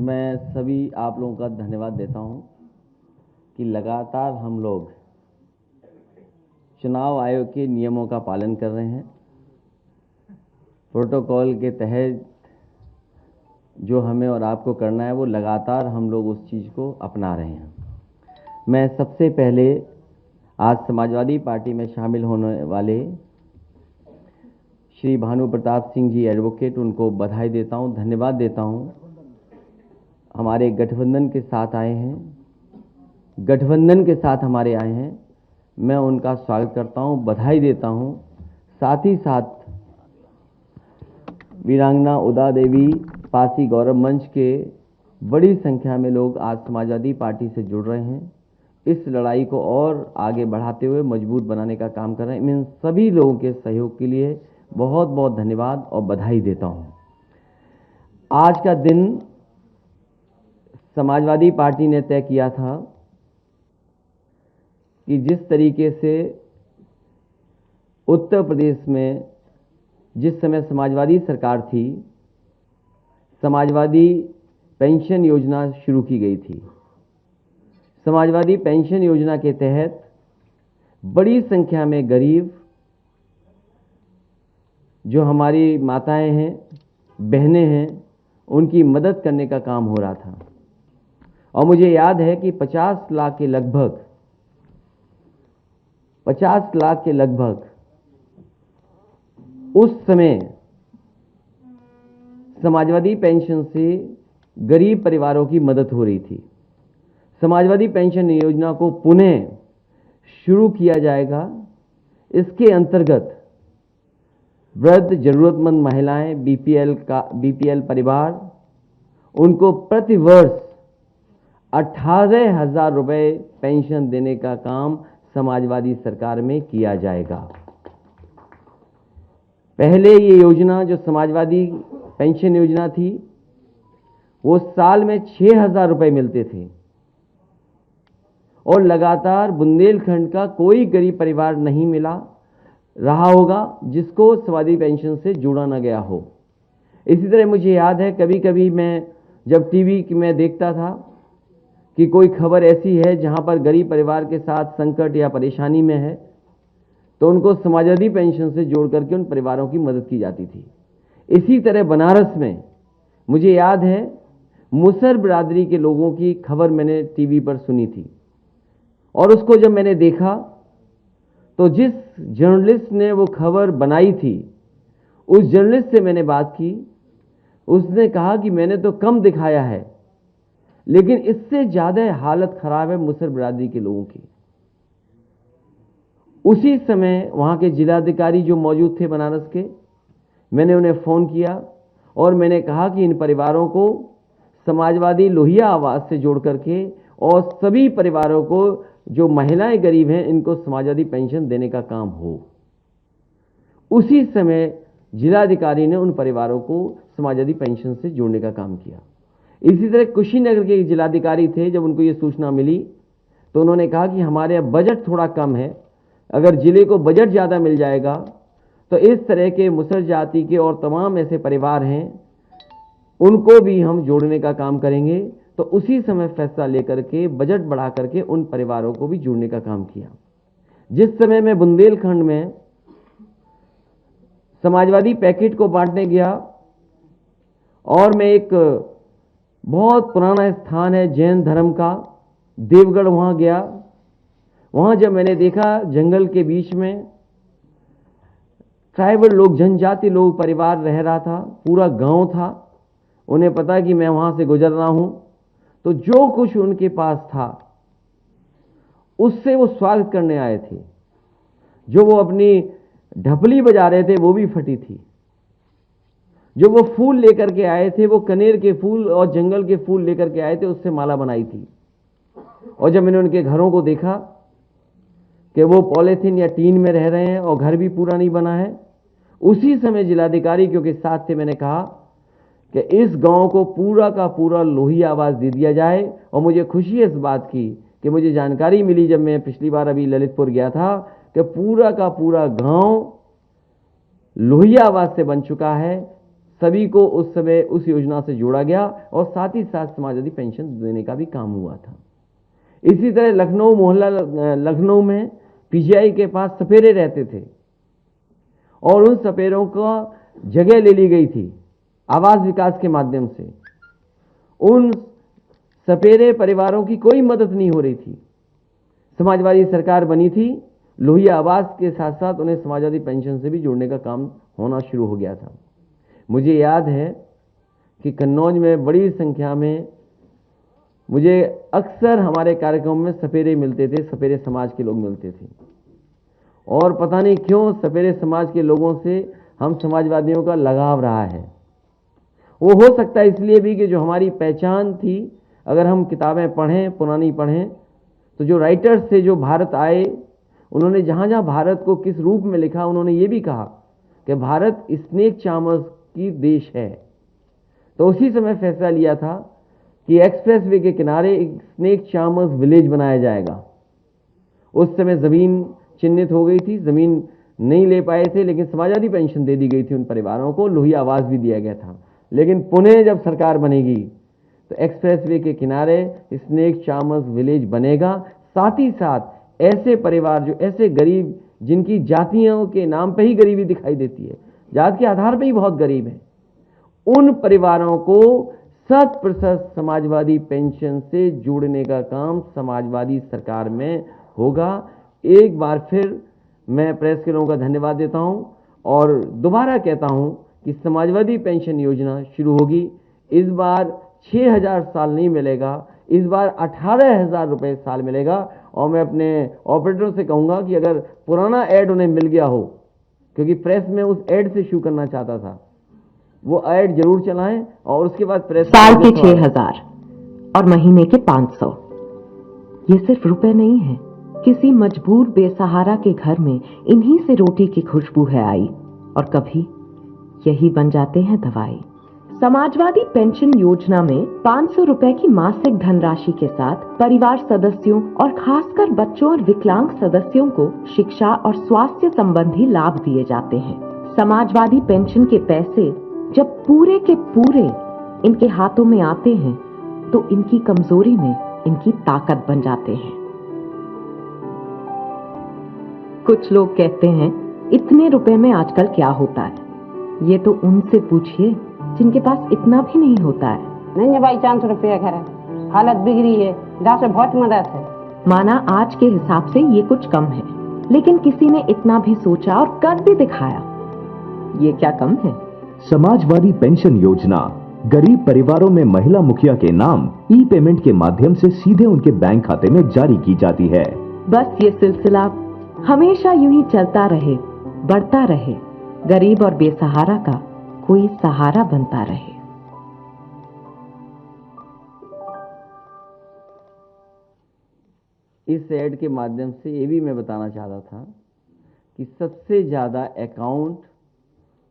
मैं सभी आप लोगों का धन्यवाद देता हूं कि लगातार हम लोग चुनाव आयोग के नियमों का पालन कर रहे हैं। प्रोटोकॉल के तहत जो हमें और आपको करना है वो लगातार हम लोग उस चीज़ को अपना रहे हैं। मैं सबसे पहले आज समाजवादी पार्टी में शामिल होने वाले श्री भानु प्रताप सिंह जी एडवोकेट, उनको बधाई देता हूं, धन्यवाद देता हूं। हमारे गठबंधन के साथ आए हैं, गठबंधन के साथ हमारे आए हैं, मैं उनका स्वागत करता हूं, बधाई देता हूं। साथ ही साथ वीरांगना उदा देवी पासी गौरव मंच के बड़ी संख्या में लोग आज समाजवादी पार्टी से जुड़ रहे हैं। इस लड़ाई को और आगे बढ़ाते हुए मजबूत बनाने का काम कर रहे हैं। इन सभी लोगों के सहयोग के लिए बहुत बहुत धन्यवाद और बधाई देता हूं। आज का दिन समाजवादी पार्टी ने तय किया था कि जिस तरीके से उत्तर प्रदेश में जिस समय समाजवादी सरकार थी, समाजवादी पेंशन योजना शुरू की गई थी। समाजवादी पेंशन योजना के तहत बड़ी संख्या में गरीब जो हमारी माताएं हैं, बहनें हैं, उनकी मदद करने का काम हो रहा था। और मुझे याद है कि 50 लाख के लगभग उस समय समाजवादी पेंशन से गरीब परिवारों की मदद हो रही थी। समाजवादी पेंशन योजना को पुनः शुरू किया जाएगा। इसके अंतर्गत वृद्ध जरूरतमंद महिलाएं, बीपीएल परिवार, उनको प्रति वर्ष 18,000 रुपये पेंशन देने का काम समाजवादी सरकार में किया जाएगा। पहले ये योजना जो समाजवादी पेंशन योजना थी, वो साल में 6,000 रुपये मिलते थे और लगातार बुंदेलखंड का कोई गरीब परिवार नहीं मिला रहा होगा जिसको समाजवादी पेंशन से जोड़ा न गया हो। इसी तरह मुझे याद है कभी कभी मैं जब टीवी में देखता था कि कोई खबर ऐसी है जहां पर गरीब परिवार के साथ संकट या परेशानी में है, तो उनको समाजवादी पेंशन से जोड़ करके उन परिवारों की मदद की जाती थी। इसी तरह बनारस में मुझे याद है मुसहर बिरादरी के लोगों की खबर मैंने टीवी पर सुनी थी और उसको जब मैंने देखा तो जिस जर्नलिस्ट ने वो खबर बनाई थी, उस जर्नलिस्ट से मैंने बात की। उसने कहा कि मैंने तो कम दिखाया है, लेकिन इससे ज्यादा हालत खराब है मुसहर बिरादरी के लोगों की। उसी समय वहां के जिलाधिकारी जो मौजूद थे बनारस के, मैंने उन्हें फोन किया और मैंने कहा कि इन परिवारों को समाजवादी लोहिया आवास से जोड़ करके और सभी परिवारों को जो महिलाएं गरीब हैं इनको समाजवादी पेंशन देने का काम हो। उसी समय जिलाधिकारी ने उन परिवारों को समाजवादी पेंशन से जोड़ने का काम किया। इसी तरह कुशीनगर के जिलाधिकारी थे, जब उनको ये सूचना मिली तो उन्होंने कहा कि हमारे यहाँ बजट थोड़ा कम है, अगर जिले को बजट ज़्यादा मिल जाएगा तो इस तरह के मुसहर जाति के और तमाम ऐसे परिवार हैं उनको भी हम जोड़ने का काम करेंगे। तो उसी समय फैसला लेकर के बजट बढ़ा करके उन परिवारों को भी जोड़ने का काम किया। जिस समय मैं बुंदेलखंड में समाजवादी पैकेट को बांटने गया और मैं एक बहुत पुराना स्थान है जैन धर्म का, देवगढ़, वहां गया। वहां जब मैंने देखा जंगल के बीच में ट्राइबल लोग, जनजाति लोग परिवार रह रहा था, पूरा गांव था, उन्हें पता कि मैं वहां से गुजर रहा हूं, तो जो कुछ उनके पास था उससे वो स्वागत करने आए थे। जो वो अपनी ढपली बजा रहे थे वो भी फटी थी। जो वो फूल लेकर के आए थे, वो कनेर के फूल और जंगल के फूल लेकर के आए थे, उससे माला बनाई थी। और जब मैंने उनके घरों को देखा कि वो पॉलीथीन या टीन में रह रहे हैं और घर भी पूरा नहीं बना है, उसी समय जिलाधिकारी क्योंकि साथ थे, मैंने कहा कि इस गांव को पूरा का पूरा लोहिया आवास दे दिया जाए। और मुझे खुशी है इस बात की कि मुझे जानकारी मिली जब मैं पिछली बार अभी ललितपुर गया था कि पूरा का पूरा गांव लोहिया आवास से बन चुका है। सभी को उस समय उस योजना से जोड़ा गया और साथ ही साथ समाजवादी पेंशन देने का भी काम हुआ था। इसी तरह लखनऊ में पीजीआई के पास सपेरे रहते थे और उन सपेरों का जगह ले ली गई थी आवास विकास के माध्यम से। उन सपेरे परिवारों की कोई मदद नहीं हो रही थी। समाजवादी सरकार बनी थी, लोहिया आवास के साथ साथ उन्हें समाजवादी पेंशन से भी जोड़ने का काम होना शुरू हो गया था। मुझे याद है कि कन्नौज में बड़ी संख्या में मुझे अक्सर हमारे कार्यक्रम में सपेरे मिलते थे, सपेरे समाज के लोग मिलते थे और पता नहीं क्यों सपेरे समाज के लोगों से हम समाजवादियों का लगाव रहा है। वो हो सकता है इसलिए भी कि जो हमारी पहचान थी, अगर हम किताबें पढ़ें, पुरानी पढ़ें, तो जो राइटर्स थे जो भारत आए, उन्होंने जहाँ जहाँ भारत को किस रूप में लिखा, उन्होंने ये भी कहा कि भारत स्नेक चार्मर्स की देश है। तो उसी समय फैसला लिया था कि एक्सप्रेस वे के किनारे एक स्नेक चार्मर्स विलेज बनाया जाएगा। उस समय जमीन चिन्हित हो गई थी, जमीन नहीं ले पाए थे, लेकिन समाजवादी पेंशन दे दी गई थी उन परिवारों को, लोहिया आवास भी दिया गया था। लेकिन पुणे जब सरकार बनेगी तो एक्सप्रेस वे के किनारे स्नेक चार्मर्स विलेज बनेगा। साथ ही साथ ऐसे परिवार जो ऐसे गरीब, जिनकी जातियों के नाम पे ही गरीबी दिखाई देती है, जात के आधार पे ही बहुत गरीब है, उन परिवारों को 100% समाजवादी पेंशन से जोड़ने का काम समाजवादी सरकार में होगा। एक बार फिर मैं प्रेस के लोगों का धन्यवाद देता हूं और दोबारा कहता हूं कि समाजवादी पेंशन योजना शुरू होगी। इस बार 6,000 साल नहीं मिलेगा, इस बार 18,000 रुपए साल मिलेगा। और मैं अपने ऑपरेटरों से कहूंगा कि अगर पुराना ऐड उन्हें मिल गया हो, क्योंकि प्रेस में उस ऐड से शुरू करना चाहता था, वो ऐड जरूर चलाएं और उसके बाद प्रेस साल के 6,000 और महीने के 500। ये सिर्फ रुपए नहीं है, किसी मजबूर बेसहारा के घर में इन्हीं से रोटी की खुशबू है आई और कभी यही बन जाते हैं दवाई। समाजवादी पेंशन योजना में 500 रुपए की मासिक धनराशि के साथ परिवार सदस्यों और खासकर बच्चों और विकलांग सदस्यों को शिक्षा और स्वास्थ्य संबंधी लाभ दिए जाते हैं। समाजवादी पेंशन के पैसे जब पूरे के पूरे इनके हाथों में आते हैं तो इनकी कमजोरी में इनकी ताकत बन जाते हैं। कुछ लोग कहते हैं इतने रुपए में आजकल क्या होता है, ये तो उनसे पूछिए जिनके पास इतना भी नहीं होता है। नहीं भाई, 400 रुपया घर है, हालत बिगड़ी है, जहाँ से बहुत मदद है। माना आज के हिसाब से ये कुछ कम है, लेकिन किसी ने इतना भी सोचा और कर भी दिखाया, ये क्या कम है? समाजवादी पेंशन योजना गरीब परिवारों में महिला मुखिया के नाम ई पेमेंट के माध्यम से सीधे उनके बैंक खाते में जारी की जाती है। बस ये सिलसिला हमेशा यूं ही चलता रहे, बढ़ता रहे, गरीब और बेसहारा का कोई सहारा बनता रहे। इस ऐड के माध्यम से ये भी मैं बताना चाहता था कि सबसे ज्यादा अकाउंट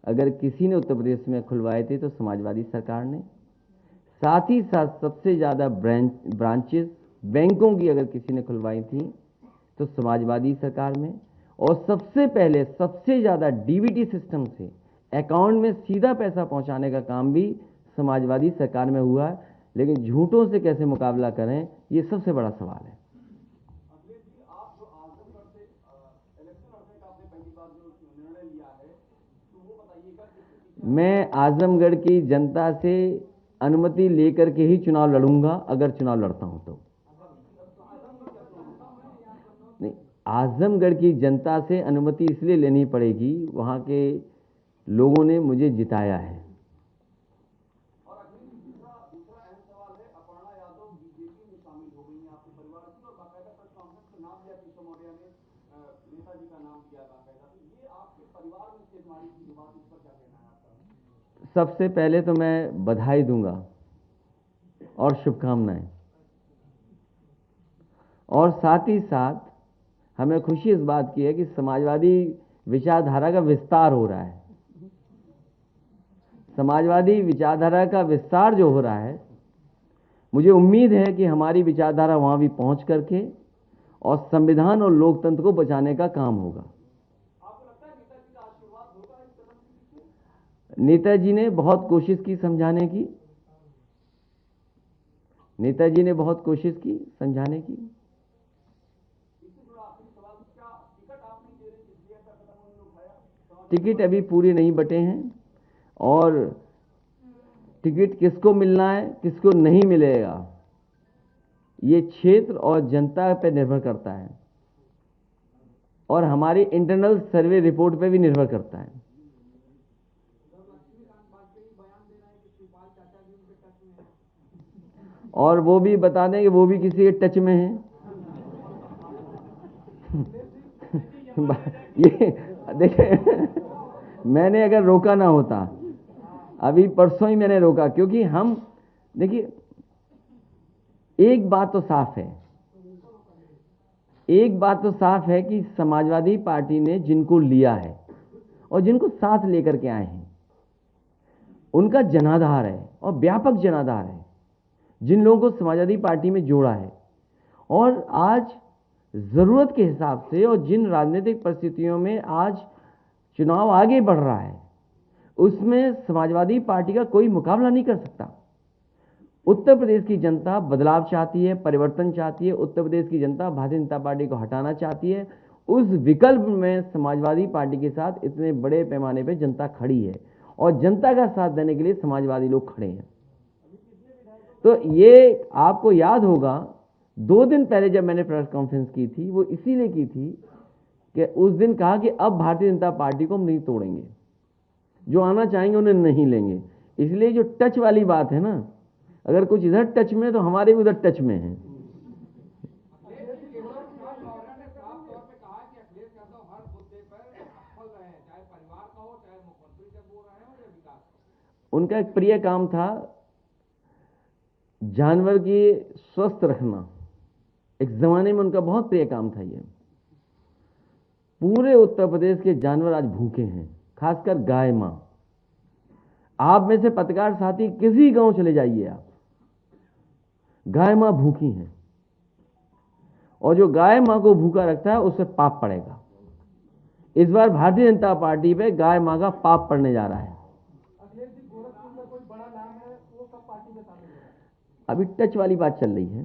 अगर किसी ने उत्तर प्रदेश में खुलवाए थे तो समाजवादी सरकार ने, साथ ही साथ सबसे ज्यादा ब्रांचेस बैंकों की अगर किसी ने खुलवाई थी तो समाजवादी सरकार में, और सबसे पहले सबसे ज्यादा डीबीटी सिस्टम से अकाउंट में सीधा पैसा पहुंचाने का काम भी समाजवादी सरकार में हुआ है। लेकिन झूठों से कैसे मुकाबला करें, ये सबसे बड़ा सवाल है। मैं आजमगढ़ की जनता से अनुमति लेकर के ही चुनाव लड़ूंगा, अगर चुनाव लड़ता हूं तो। नहीं, आजमगढ़ की जनता से अनुमति इसलिए लेनी पड़ेगी, वहां के लोगों ने मुझे जिताया है। सबसे पहले तो मैं बधाई दूंगा और शुभकामनाएं, और साथ ही साथ हमें खुशी इस बात की है कि समाजवादी विचारधारा का विस्तार हो रहा है। समाजवादी विचारधारा का विस्तार जो हो रहा है, मुझे उम्मीद है कि हमारी विचारधारा वहां भी पहुंच करके और संविधान और लोकतंत्र को बचाने का काम होगा। नेताजी ने बहुत कोशिश की समझाने की, नेताजी ने बहुत कोशिश की समझाने की। टिकट अभी पूरे नहीं बटे हैं और टिकट किसको मिलना है किसको नहीं मिलेगा ये क्षेत्र और जनता पर निर्भर करता है और हमारी इंटरनल सर्वे रिपोर्ट पे भी निर्भर करता है। और वो भी बता दें कि वो भी किसी के टच में है। ये देखिए, मैंने अगर रोका ना होता, अभी परसों ही मैंने रोका, क्योंकि हम देखिए एक बात तो साफ है, एक बात तो साफ है कि समाजवादी पार्टी ने जिनको लिया है और जिनको साथ लेकर के आए हैं उनका जनाधार है और व्यापक जनाधार है, जिन लोगों को समाजवादी पार्टी में जोड़ा है। और आज जरूरत के हिसाब से और जिन राजनीतिक परिस्थितियों में आज चुनाव आगे बढ़ रहा है उसमें समाजवादी पार्टी का कोई मुकाबला नहीं कर सकता। उत्तर प्रदेश की जनता बदलाव चाहती है, परिवर्तन चाहती है। उत्तर प्रदेश की जनता भारतीय जनता पार्टी को हटाना चाहती है। उस विकल्प में समाजवादी पार्टी के साथ इतने बड़े पैमाने पर जनता खड़ी है और जनता का साथ देने के लिए समाजवादी लोग खड़े हैं। तो ये आपको याद होगा 2 दिन पहले जब मैंने प्रेस कॉन्फ्रेंस की थी वो इसीलिए की थी कि उस दिन कहा कि अब भारतीय जनता पार्टी को हम नहीं तोड़ेंगे, जो आना चाहेंगे उन्हें नहीं लेंगे। इसलिए जो टच वाली बात है ना, अगर कुछ इधर टच में है तो हमारे भी उधर टच में है। उनका एक प्रिय काम था जानवर की स्वस्थ रखना, एक जमाने में उनका बहुत प्रिय काम था ये। पूरे उत्तर प्रदेश के जानवर आज भूखे हैं, खासकर गाय मां। आप में से पत्रकार साथी किसी गांव चले जाइए, आप गाय मां भूखी हैं और जो गाय मां को भूखा रखता है उससे पाप पड़ेगा। इस बार भारतीय जनता पार्टी पे गाय मां का पाप पड़ने जा रहा है। अभी टच वाली बात चल रही है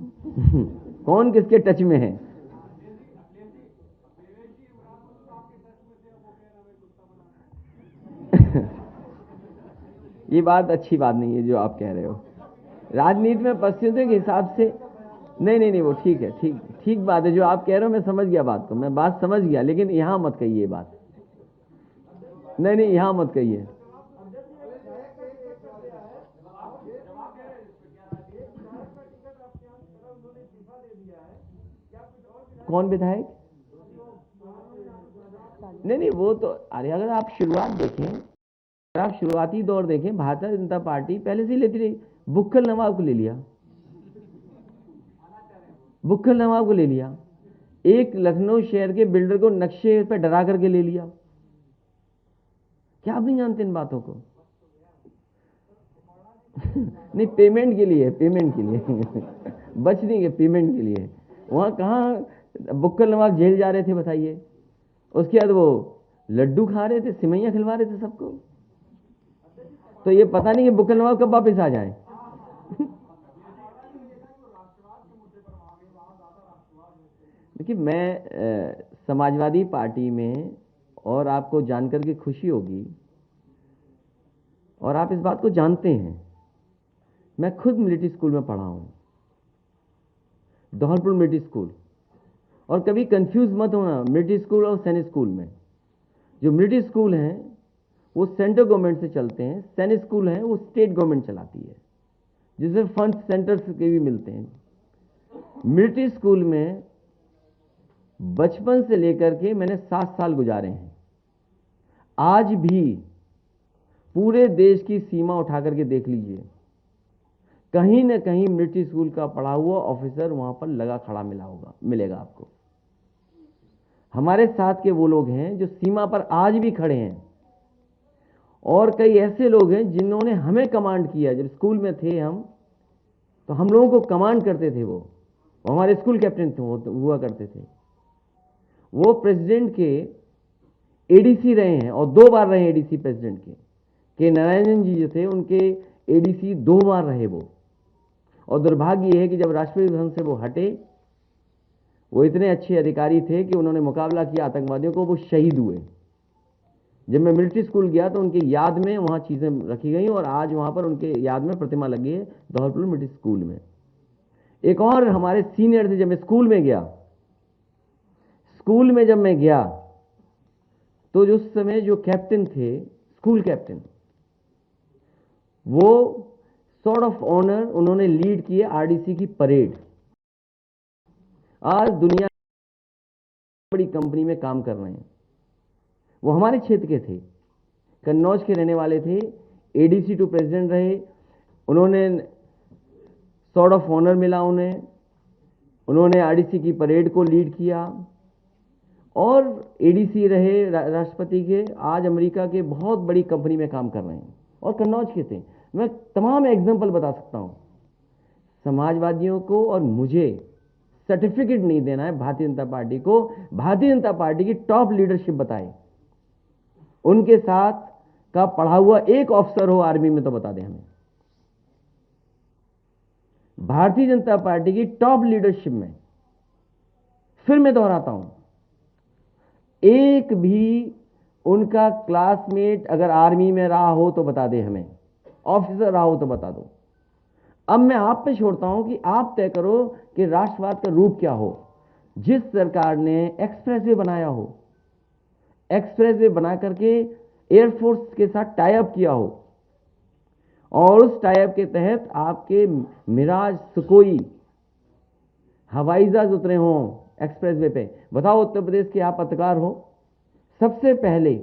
कौन किसके टच में है। ये बात अच्छी बात नहीं है जो आप कह रहे हो। राजनीति में परिस्थितियों के हिसाब से नहीं वो ठीक है, ठीक बात है जो आप कह रहे हो। मैं समझ गया बात को, मैं बात समझ गया, लेकिन यहां मत कहिए ये बात। नहीं यहां मत कहिए। कौन विधायक? नहीं वो तो, अरे अगर आप शुरुआत देखें, अगर आप शुरुआती दौर देखें, भारतीय जनता पार्टी पहले से ही लेती रही। बुक्कल नवाब को ले लिया, बुक्कल नवाब को ले लिया। एक लखनऊ शहर के बिल्डर को नक्शे पे डरा करके ले लिया। क्या आप नहीं जानते इन बातों को? नहीं, पेमेंट के लिए, पेमेंट के लिए बचने के पेमेंट के लिए। वहां कहां बुक्कल नवाब जेल जा रहे थे बताइए? उसके बाद वो लड्डू खा रहे थे, सिमैया खिलवा रहे थे सबको। तो ये पता नहीं कि बुक्कल नवाब कब वापस आ जाए। देखिए, मैं समाजवादी पार्टी में, और आपको जानकर के खुशी होगी और आप इस बात को जानते हैं, मैं खुद मिलिट्री स्कूल में पढ़ा हूं, धौलपुर मिलिट्री स्कूल। और कभी कंफ्यूज मत होना मिलिट्री स्कूल और सैनिक स्कूल में। जो मिलिट्री स्कूल हैं वो सेंट्रल गवर्नमेंट से चलते हैं, सैनिक स्कूल हैं वो स्टेट गवर्नमेंट चलाती है, जिसमें फंड सेंटर के भी मिलते हैं। मिलिट्री स्कूल में बचपन से लेकर के मैंने 7 साल गुजारे हैं। आज भी पूरे देश की सीमा उठा करके देख लीजिए, कहीं ना कहीं मिलिट्री स्कूल का पढ़ा हुआ ऑफिसर वहां पर लगा खड़ा मिलेगा आपको। हमारे साथ के वो लोग हैं जो सीमा पर आज भी खड़े हैं, और कई ऐसे लोग हैं जिन्होंने हमें कमांड किया। जब स्कूल में थे हम, तो हम लोगों को कमांड करते थे वो हमारे स्कूल कैप्टन हुआ करते थे। वो प्रेसिडेंट के एडीसी रहे हैं और 2 बार रहे एडीसी प्रेसिडेंट के। कि नारायणन जी जो थे उनके एडीसी 2 बार रहे वो, और दुर्भाग्य ये है कि जब राष्ट्रपति भवन से वो हटे, वो इतने अच्छे अधिकारी थे कि उन्होंने मुकाबला किया आतंकवादियों को, वो शहीद हुए। जब मैं मिलिट्री स्कूल गया तो उनकी याद में वहां चीजें रखी गई और आज वहां पर उनके याद में प्रतिमा लगी है धौलपुर मिलिट्री स्कूल में। एक और हमारे सीनियर थे, जब मैं स्कूल में गया तो उस समय जो कैप्टन थे, स्कूल कैप्टन, वो सॉर्ड ऑफ ऑनर उन्होंने लीड किए आरडीसी की परेड। आज दुनिया बड़ी कंपनी में काम कर रहे हैं, वो हमारे क्षेत्र के थे, कन्नौज के रहने वाले थे, एडीसी टू प्रेसिडेंट रहे, उन्होंने सॉर्ड ऑफ ऑनर मिला उन्होंने आरडीसी की परेड को लीड किया और एडीसी रहे राष्ट्रपति के। आज अमेरिका के बहुत बड़ी कंपनी में काम कर रहे हैं और कन्नौज के थे। मैं तमाम एग्जाम्पल बता सकता हूं। समाजवादियों को और मुझे सर्टिफिकेट नहीं देना है, भारतीय जनता पार्टी को भारतीय जनता पार्टी की टॉप लीडरशिप बताए, उनके साथ का पढ़ा हुआ एक ऑफिसर हो आर्मी में तो बता दें हमें। भारतीय जनता पार्टी की टॉप लीडरशिप में, फिर मैं दोहराता हूं, एक भी उनका क्लासमेट अगर आर्मी में रहा हो तो बता दे हमें, ऑफिसर रहा हो तो बता दो। अब मैं आप पे छोड़ता हूं कि आप तय करो कि राष्ट्रवाद का रूप क्या हो। जिस सरकार ने एक्सप्रेसवे बनाया हो, एक्सप्रेसवे बना करके एयरफोर्स के साथ टाई अप किया हो और उस टाई अप के तहत आपके मिराज, सुकोई हवाई जहाज उतरे हों एक्सप्रेसवे पे, बताओ उत्तर प्रदेश के आप पत्रकार हो, सबसे पहले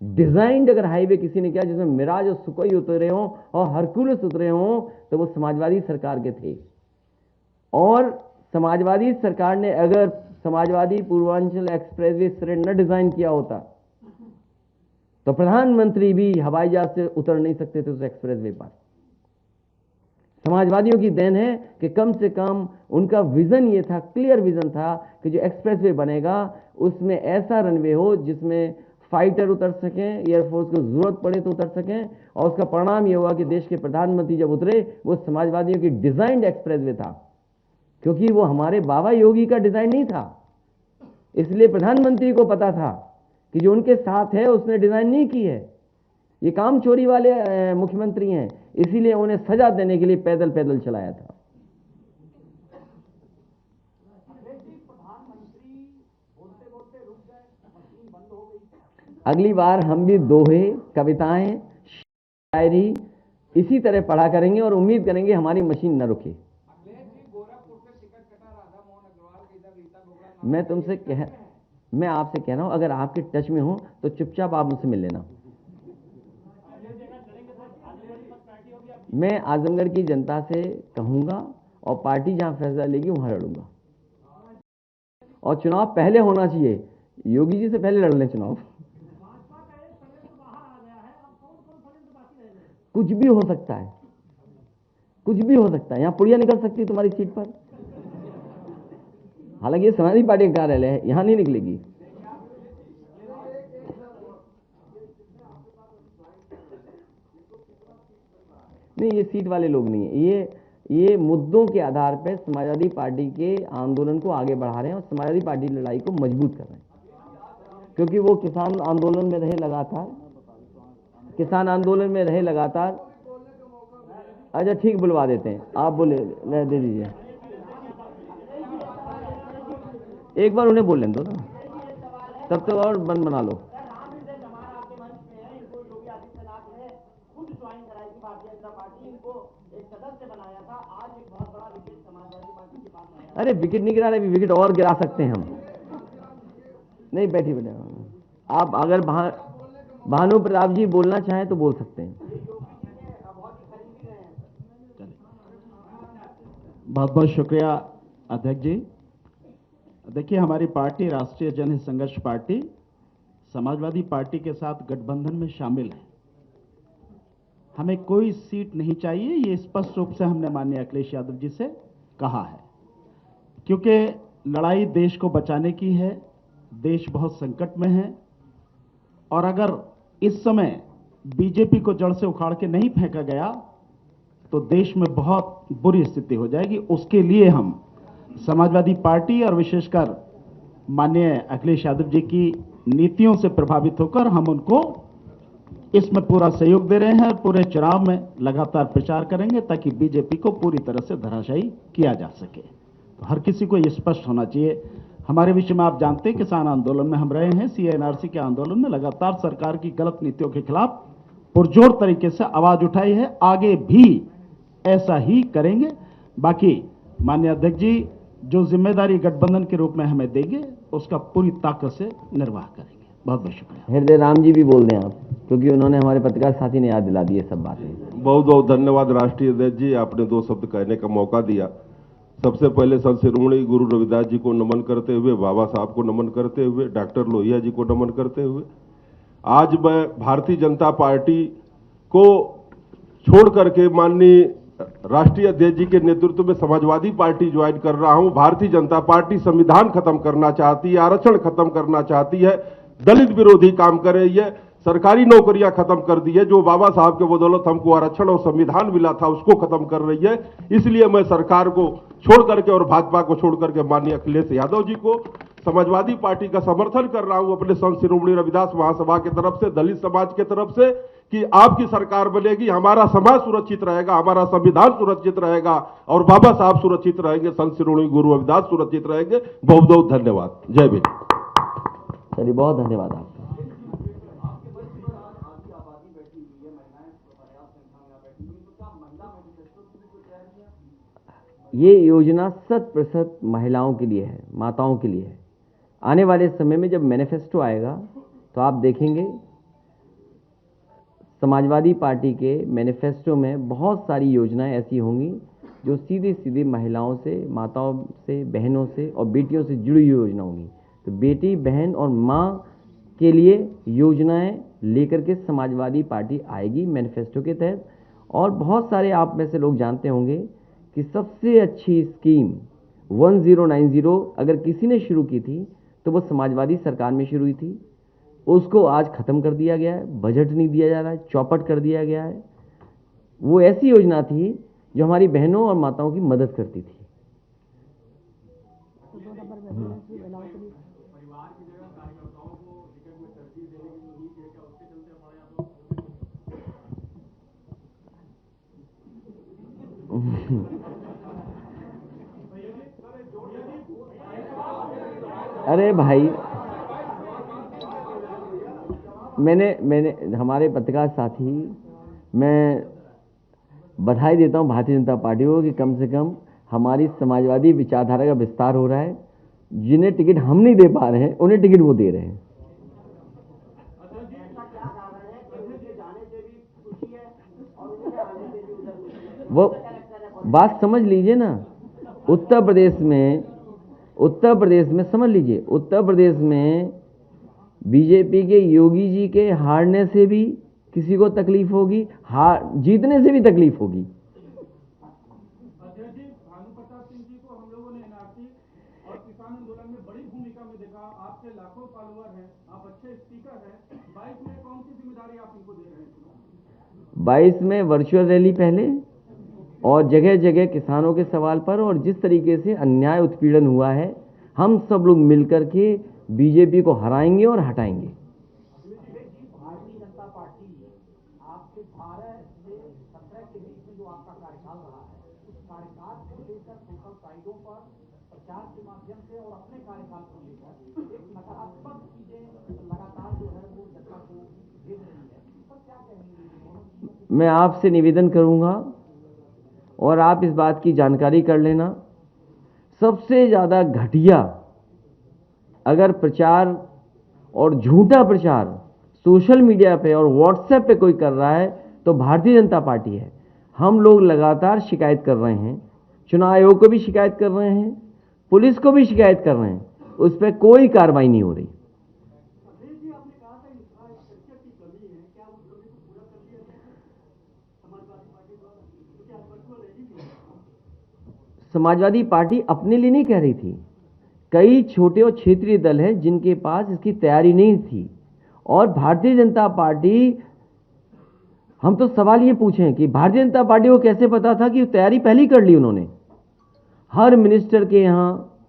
डिजाइंड अगर हाईवे किसी ने किया जिसमें मिराज और सुकोई उतरे हों और हरकुलस उतरे हों तो वो समाजवादी सरकार के थे। और समाजवादी सरकार ने अगर समाजवादी पूर्वांचल एक्सप्रेसवे से न डिजाइन किया होता तो प्रधानमंत्री भी हवाई जहाज से उतर नहीं सकते थे उस एक्सप्रेसवे पर। समाजवादियों की देन है कि कम से कम उनका विजन ये था, क्लियर विजन था कि जो एक्सप्रेसवे बनेगा उसमें ऐसा रनवे हो जिसमें फाइटर उतर सकें, एयरफोर्स को जरूरत पड़े तो उतर सकें। और उसका परिणाम यह हुआ कि देश के प्रधानमंत्री जब उतरे वो समाजवादियों की डिजाइंड एक्सप्रेसवे था, क्योंकि वो हमारे बाबा योगी का डिजाइन नहीं था। इसलिए प्रधानमंत्री को पता था कि जो उनके साथ है उसने डिजाइन नहीं की है, ये काम चोरी वाले मुख्यमंत्री हैं, इसीलिए उन्हें सजा देने के लिए पैदल पैदल चलाया था। अगली बार हम भी दोहे, कविताएं, शायरी इसी तरह पढ़ा करेंगे और उम्मीद करेंगे हमारी मशीन न रुके। मैं आपसे कह रहा हूं, अगर आपके टच में हो तो चुपचाप आप मुझसे मिल लेना। मैं आजमगढ़ की जनता से कहूंगा और पार्टी जहां फैसला लेगी वहां लड़ूंगा। और चुनाव पहले होना चाहिए, योगी जी से पहले लड़ लें चुनाव। कुछ भी हो सकता है, कुछ भी हो सकता है। यहां पुड़िया निकल सकती है तुम्हारी सीट पर, हालांकि ये समाजवादी पार्टी का कार्यालय है, यहां नहीं निकलेगी। नहीं, ये सीट वाले लोग नहीं है, ये मुद्दों के आधार पर समाजवादी पार्टी के आंदोलन को आगे बढ़ा रहे हैं और समाजवादी पार्टी की लड़ाई को मजबूत कर रहे हैं, क्योंकि वो किसान आंदोलन में रहे लगातार, अच्छा ठीक, बुलवा देते हैं, आप बोले दे दीजिए, एक बार उन्हें बोल लें दो ना, तब तक और बंद बना लो। अरे विकेट नहीं गिरा रहे, विकेट और गिरा सकते हैं हम। नहीं, बैठी बैठे आप, अगर भानु प्रताप जी बोलना चाहें तो बोल सकते हैं। बहुत बहुत शुक्रिया अध्यक्ष जी। देखिए, हमारी पार्टी राष्ट्रीय जनहित संघर्ष पार्टी समाजवादी पार्टी के साथ गठबंधन में शामिल है। हमें कोई सीट नहीं चाहिए, ये स्पष्ट रूप से हमने माननीय अखिलेश यादव जी से कहा है, क्योंकि लड़ाई देश को बचाने की है। देश बहुत संकट में है और अगर इस समय बीजेपी को जड़ से उखाड़ के नहीं फेंका गया तो देश में बहुत बुरी स्थिति हो जाएगी। उसके लिए हम समाजवादी पार्टी और विशेषकर माननीय अखिलेश यादव जी की नीतियों से प्रभावित होकर हम उनको इसमें पूरा सहयोग दे रहे हैं और पूरे चुनाव में लगातार प्रचार करेंगे ताकि बीजेपी को पूरी तरह से धराशायी किया जा सके। तो हर किसी को यह स्पष्ट होना चाहिए। हमारे विषय में आप जानते हैं, किसान आंदोलन में हम रहे हैं, सीएनआरसी के आंदोलन में लगातार सरकार की गलत नीतियों के खिलाफ पुरजोर तरीके से आवाज उठाई है, आगे भी ऐसा ही करेंगे। बाकी माननीय अध्यक्ष जी जो जिम्मेदारी गठबंधन के रूप में हमें देंगे उसका पूरी ताकत से निर्वाह करेंगे। बहुत बहुत शुक्रिया। हृदय राम जी भी बोल दें आप, क्योंकि उन्होंने हमारे पत्रकार साथी ने याद दिला दी ये सब बातें। बहुत बहुत धन्यवाद राष्ट्रीय अध्यक्ष जी, आपने 2 शब्द कहने का मौका दिया। सबसे पहले संत शिरोमणि गुरु रविदास जी को नमन करते हुए, बाबा साहब को नमन करते हुए, डॉक्टर लोहिया जी को नमन करते हुए, आज मैं भारतीय जनता पार्टी को छोड़ करके माननीय राष्ट्रीय अध्यक्ष जी के नेतृत्व में समाजवादी पार्टी ज्वाइन कर रहा हूं। भारतीय जनता पार्टी संविधान खत्म करना चाहती है, आरक्षण खत्म करना चाहती है, दलित विरोधी काम कर रही है, सरकारी नौकरियां खत्म कर दी है, जो बाबा साहब के बदौलत हमको आरक्षण और संविधान मिला था उसको खत्म कर रही है। इसलिए मैं सरकार को छोड़ करके और भाजपा को छोड़ करके माननीय अखिलेश यादव जी को, समाजवादी पार्टी का समर्थन कर रहा हूं अपने संत शिरोमणि रविदास महासभा की तरफ से, दलित समाज की तरफ से, कि आपकी सरकार बनेगी, हमारा समाज सुरक्षित रहेगा, हमारा संविधान सुरक्षित रहेगा और बाबा साहब सुरक्षित रहेंगे, संत शिरोमणि गुरु रविदास सुरक्षित रहेंगे। बहुत बहुत धन्यवाद। जय भीम। चलिए, बहुत धन्यवाद आपका। ये योजना 100% महिलाओं के लिए है, माताओं के लिए है। आने वाले समय में जब मैनिफेस्टो आएगा तो आप देखेंगे समाजवादी पार्टी के मैनिफेस्टो में बहुत सारी योजनाएं ऐसी होंगी जो सीधी सीधी महिलाओं से, माताओं से, बहनों से और बेटियों से जुड़ी हुई योजना होंगी। तो बेटी, बहन और माँ के लिए योजनाएं लेकर के समाजवादी पार्टी आएगी मैनिफेस्टो के तहत। और बहुत सारे आप में से लोग जानते होंगे कि सबसे अच्छी स्कीम 1090 अगर किसी ने शुरू की थी तो वो समाजवादी सरकार में शुरू हुई थी। उसको आज खत्म कर दिया गया है, बजट नहीं दिया जा रहा है, चौपट कर दिया गया है। वो ऐसी योजना थी जो हमारी बहनों और माताओं की मदद करती थी। अरे भाई, मैंने हमारे पत्रकार साथी, मैं बधाई देता हूं भारतीय जनता पार्टी को कि कम से कम हमारी समाजवादी विचारधारा का विस्तार हो रहा है। जिन्हें टिकट हम नहीं दे पा रहे हैं उन्हें टिकट वो दे रहे हैं। वो बात समझ लीजिए ना, उत्तर प्रदेश में समझ लीजिए, उत्तर प्रदेश में बीजेपी के योगी जी के हारने से भी किसी को तकलीफ होगी, जीतने से भी तकलीफ होगी। अध्यक्ष जी, भानु प्रताप सिंह जी को हम लोगों ने एनआरसी और किसान आंदोलन में बड़ी भूमिका में देखा। आपके लाखों फॉलोअर हैं, आप अच्छे स्पीकर हैं। 22 में कौन सी जिम्मेदारी आप उनको दे रहे हैं? 22 में वर्चुअल रैली पहले और जगह जगह किसानों के सवाल पर, और जिस तरीके से अन्याय उत्पीड़न हुआ है, हम सब लोग मिलकर के बीजेपी को हराएंगे और हटाएंगे। भारतीय जनता पार्टी आपके 12 से 17 के बीच में जो आपका कार्यकाल रहा है, उस कार्यकाल को लेकर सोशल साइटों पर प्रचार के माध्यम से और अपने कार्यकाल को लेकर एक नकारात्मक चीजें लगातार जो है वो जनता को भेज रही है। पर क्या कहेंगे? मैं आपसे निवेदन करूंगा और आप इस बात की जानकारी कर लेना, सबसे ज्यादा घटिया अगर प्रचार और झूठा प्रचार सोशल मीडिया पे और व्हाट्सएप पे कोई कर रहा है तो भारतीय जनता पार्टी है। हम लोग लगातार शिकायत कर रहे हैं, चुनाव आयोग को भी शिकायत कर रहे हैं, पुलिस को भी शिकायत कर रहे हैं, उस पर कोई कार्रवाई नहीं हो रही। समाजवादी पार्टी अपने लिए नहीं कह रही थी, कई छोटे और क्षेत्रीय दल हैं जिनके पास इसकी तैयारी नहीं थी, और भारतीय जनता पार्टी हम तो सवाल ये पूछें कि भारतीय जनता पार्टी को कैसे पता था कि तैयारी पहले ही कर ली उन्होंने। हर मिनिस्टर के यहाँ,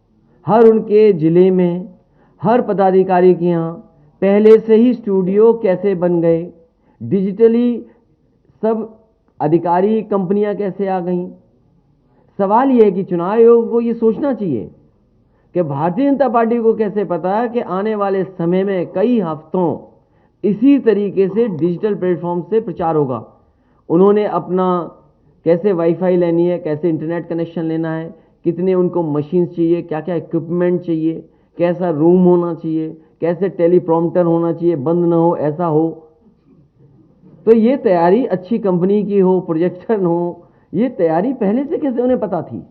हर उनके जिले में, हर पदाधिकारी के यहाँ पहले से ही स्टूडियो कैसे बन गए, डिजिटली सब अधिकारी कंपनियां कैसे आ गईं। सवाल यह है कि चुनाव आयोग को ये सोचना चाहिए कि भारतीय जनता पार्टी को कैसे पता है कि आने वाले समय में कई हफ्तों इसी तरीके से डिजिटल प्लेटफॉर्म से प्रचार होगा। उन्होंने अपना कैसे वाईफाई लेनी है, कैसे इंटरनेट कनेक्शन लेना है, कितने उनको मशीन चाहिए, क्या क्या इक्विपमेंट चाहिए, कैसा रूम होना चाहिए, कैसे टेलीप्रॉम्प्टर होना चाहिए, बंद ना हो, ऐसा हो। तो ये तैयारी अच्छी कंपनी की हो, प्रोजेक्शन हो, ये तैयारी पहले से कैसे उन्हें पता थी।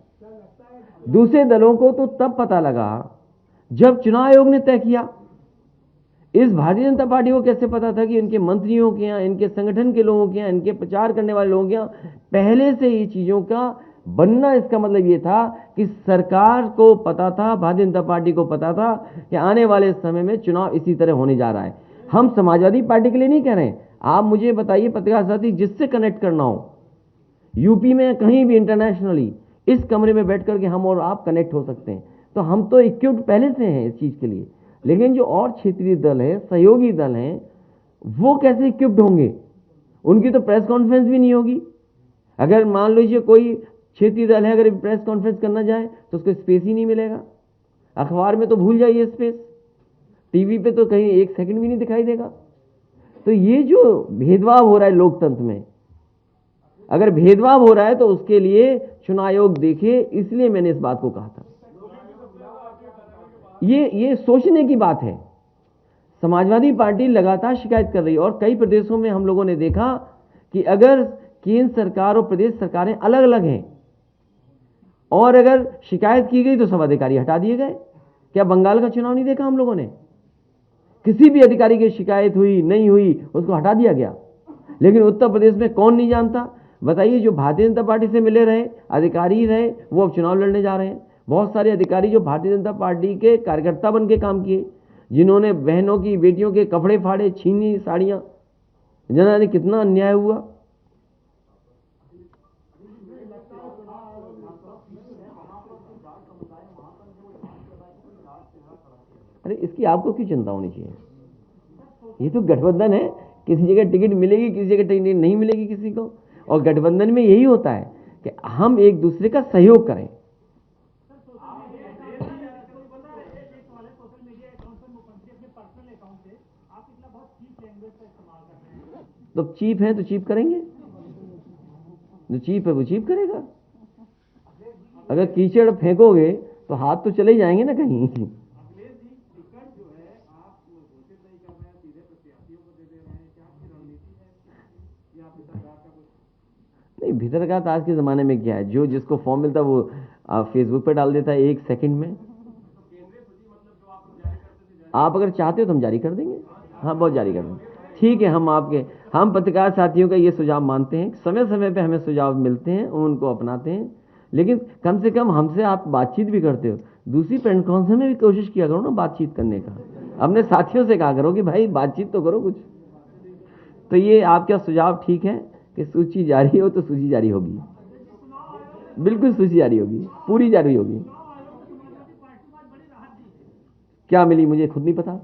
दूसरे दलों को तो तब पता लगा जब चुनाव आयोग ने तय किया। इस भारतीय जनता पार्टी को कैसे पता था कि इनके मंत्रियों के यहाँ, इनके संगठन के लोगों के यहाँ, इनके प्रचार करने वाले लोगों के यहाँ पहले से ही चीजों का बनना। इसका मतलब ये था कि सरकार को पता था, भारतीय जनता पार्टी को पता था कि आने वाले समय में चुनाव इसी तरह होने जा रहा है। हम समाजवादी पार्टी के लिए नहीं कह रहे हैं। आप मुझे बताइए पत्रकार साथी, जिससे कनेक्ट करना हो यूपी में कहीं भी इंटरनेशनली, इस कमरे में बैठ करके हम और आप कनेक्ट हो सकते हैं। तो हम तो इक्विप्ड पहले से हैं इस चीज के लिए। लेकिन जो और क्षेत्रीय दल है, सहयोगी दल हैं, वो कैसे इक्विप्ड होंगे? उनकी तो प्रेस कॉन्फ्रेंस भी नहीं होगी। अगर मान लीजिए कोई क्षेत्रीय दल है, अगर प्रेस कॉन्फ्रेंस करना जाए तो उसको स्पेस ही नहीं मिलेगा। अखबार में तो भूल जाइए स्पेस, टीवी पे तो कहीं एक सेकंड भी नहीं दिखाई देगा। तो ये जो भेदभाव हो रहा है लोकतंत्र में, अगर भेदभाव हो रहा है तो उसके लिए चुनाव आयोग देखे, इसलिए मैंने इस बात को कहा था। ये सोचने की बात है। समाजवादी पार्टी लगातार शिकायत कर रही है और कई प्रदेशों में हम लोगों ने देखा कि अगर केंद्र सरकार और प्रदेश सरकारें अलग अलग हैं और अगर शिकायत की गई तो सब अधिकारी हटा दिए गए। क्या बंगाल का चुनाव नहीं देखा हम लोगों ने? किसी भी अधिकारी की शिकायत हुई नहीं हुई, उसको हटा दिया गया। लेकिन उत्तर प्रदेश में कौन नहीं जानता? बताइए, जो भारतीय जनता पार्टी से मिले रहे अधिकारी रहे, वो अब चुनाव लड़ने जा रहे हैं। बहुत सारे अधिकारी जो भारतीय जनता पार्टी के कार्यकर्ता बन के काम किए, जिन्होंने बहनों की, बेटियों के कपड़े फाड़े, छीनी साड़ियां, जाने कितना अन्याय हुआ। अरे इसकी आपको क्यों चिंता होनी चाहिए? ये तो गठबंधन है, किसी जगह टिकट मिलेगी, किसी जगह टिकट नहीं मिलेगी किसी को। और गठबंधन में यही होता है कि हम एक दूसरे का सहयोग करें। तो चीफ है तो चीफ करेंगे, जो चीफ है वो चीफ करेगा। अगर कीचड़ फेंकोगे तो हाथ तो चले जाएंगे ना कहीं। नहीं, भीतर का तो आज के जमाने में क्या है, जो जिसको फॉर्म मिलता है वो फेसबुक पे डाल देता है 1 सेकंड में। आप अगर चाहते हो तो हम जारी कर देंगे। हाँ, बहुत जारी कर देंगे। ठीक है, हम पत्रकार साथियों का ये सुझाव मानते हैं। समय समय पे हमें सुझाव मिलते हैं, उनको अपनाते हैं। लेकिन कम से कम हमसे आप बातचीत भी करते हो। दूसरी प्रेस कॉन्फ्रेंस में भी कोशिश किया करो ना बातचीत करने का। अपने साथियों से कहा करो कि भाई बातचीत तो करो कुछ। तो ये आपका सुझाव ठीक है कि सूची जारी हो तो सूची जारी होगी, बिल्कुल सूची जारी होगी, पूरी जारी होगी। क्या मिली मुझे खुद नहीं पता।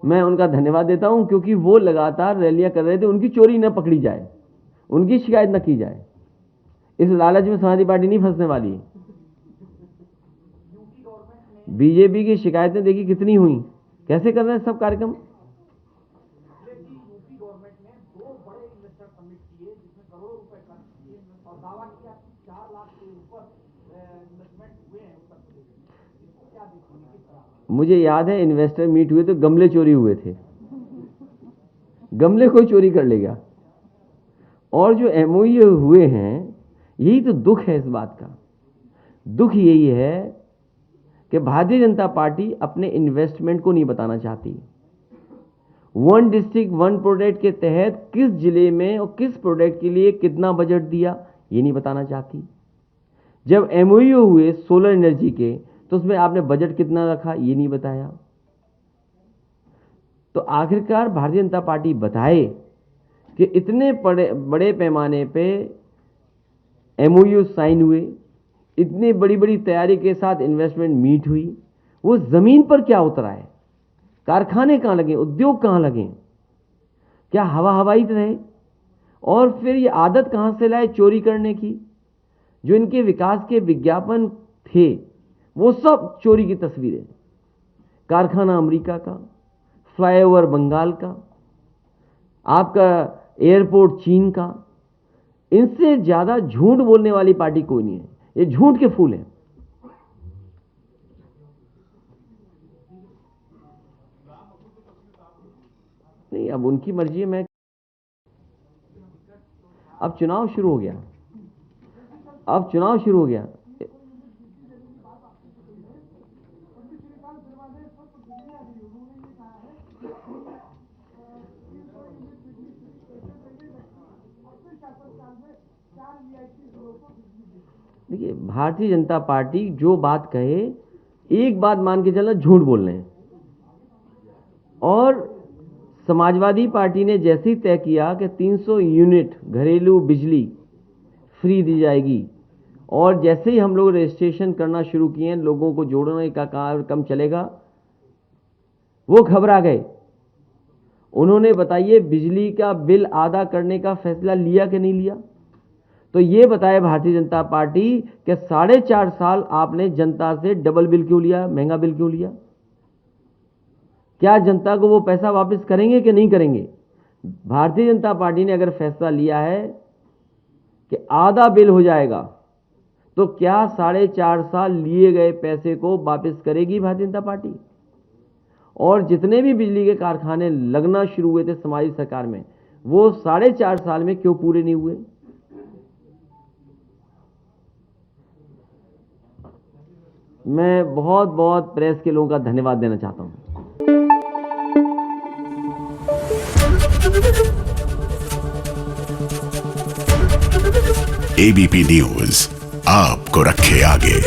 मैं उनका धन्यवाद देता हूं क्योंकि वो लगातार रैलियां कर रहे थे, उनकी चोरी न पकड़ी जाए, उनकी शिकायत न की जाए। इस लालच में समाजवादी पार्टी नहीं फंसने वाली। बीजेपी की शिकायतें देखी कितनी हुई, कैसे कर रहे हैं सब कार्यक्रम। यूपी गवर्नमेंट ने 2 बड़े इन्वेस्टर समिट किए जिसमें करोड़ों रुपए खर्च किए और दावा किया कि 4 लाख के ऊपर इन्वेस्टमेंट हुए हैं उत्तर प्रदेश में। इसको क्या देखेंगे, किस तरह? मुझे याद है इन्वेस्टर मीट हुए तो गमले चोरी हुए थे। गमले कोई चोरी कर लेगा। और जो एमओयू हुए हैं, यही तो दुख है। इस बात का दुख यही है कि भारतीय जनता पार्टी अपने इन्वेस्टमेंट को नहीं बताना चाहती। 1 डिस्ट्रिक्ट 1 प्रोडक्ट के तहत किस जिले में और किस प्रोडक्ट के लिए कितना बजट दिया, ये नहीं बताना चाहती। जब एमओयू हुए सोलर एनर्जी के, तो उसमें आपने बजट कितना रखा, ये नहीं बताया। तो आखिरकार भारतीय जनता पार्टी बताए कि इतने बड़े पैमाने पे एमओयू साइन हुए, इतनी बड़ी बड़ी तैयारी के साथ इन्वेस्टमेंट मीट हुई, वो जमीन पर क्या उतरा है? कारखाने कहाँ लगे, उद्योग कहाँ लगे, क्या हवा हवाई रहे? और फिर ये आदत कहाँ से लाए चोरी करने की? जो इनके विकास के विज्ञापन थे वो सब चोरी की तस्वीरें। कारखाना अमेरिका का, फ्लाईओवर बंगाल का, आपका एयरपोर्ट चीन का। इनसे ज्यादा झूठ बोलने वाली पार्टी कोई नहीं है। ये झूठ के फूल हैं। नहीं, अब उनकी मर्जी है। मैं अब चुनाव शुरू हो गया, अब चुनाव शुरू हो गया। देखिए, भारतीय जनता पार्टी जो बात कहे, एक बात मान के चलना, झूठ बोल रहे हैं। और समाजवादी पार्टी ने जैसे ही तय किया कि 300 यूनिट घरेलू बिजली फ्री दी जाएगी, और जैसे ही हम लोग रजिस्ट्रेशन करना शुरू किए, लोगों को जोड़ने का काम चलेगा, वो घबरा गए। उन्होंने बताइए बिजली का बिल आधा करने का फैसला लिया कि नहीं लिया? तो ये बताए भारतीय जनता पार्टी कि 4.5 साल आपने जनता से डबल बिल क्यों लिया, महंगा बिल क्यों लिया? क्या जनता को वो पैसा वापस करेंगे कि नहीं करेंगे? भारतीय जनता पार्टी ने अगर फैसला लिया है कि आधा बिल हो जाएगा, तो क्या 4.5 साल लिए गए पैसे को वापस करेगी भारतीय जनता पार्टी? और जितने भी बिजली के कारखाने लगना शुरू हुए थे समाजी सरकार में, वो 4.5 साल में क्यों पूरे नहीं हुए? मैं बहुत बहुत प्रेस के लोगों का धन्यवाद देना चाहता हूं। एबीपी न्यूज आपको रखे आगे।